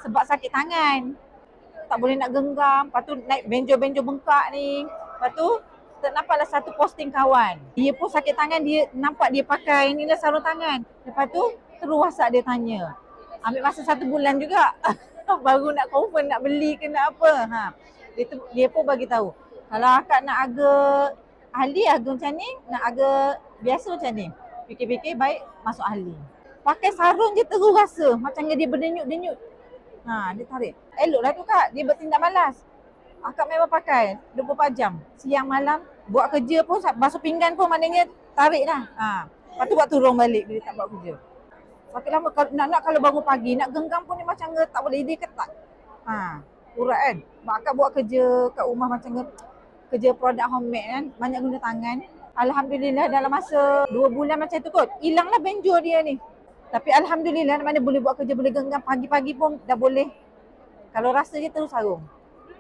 sebab sakit tangan. Tak boleh nak genggam, lepas tu naik benjol-benjol bengkak ni. Lepas tu ternampaklah satu posting kawan. Dia pun sakit tangan, dia nampak dia pakai ni lah sarung tangan. Lepas tu terus WhatsApp dia tanya. Ambil masa 1 bulan juga. Baru nak confirm nak beli ke nak apa. Dia pun bagi tahu. Kalau akak nak agak ahli agak macam ni, nak agak biasa macam ni. Fikir-fikir baik masuk ahli. Pakai sarung je terus rasa macam dia berdenyut-denyut. Dia tarik. Eloklah tu kak, dia bertindak malas. Akak memang pakai 24 jam. Siang malam, buat kerja pun, basuh pinggan pun maknanya tarik dah. Lepas tu buat turun balik bila tak buat kerja. Makin lama kalau bangun pagi, nak genggam pun dia macam tak boleh, dia ketat. Urat kan. Mak akak buat kerja kat rumah macam kerja produk homemade kan, banyak guna tangan. Alhamdulillah dalam masa 2 bulan macam tu kot, hilanglah benjol dia ni. Tapi alhamdulillah mana boleh buat kerja, boleh genggam pagi-pagi pun dah boleh. Kalau rasa je terus sarung.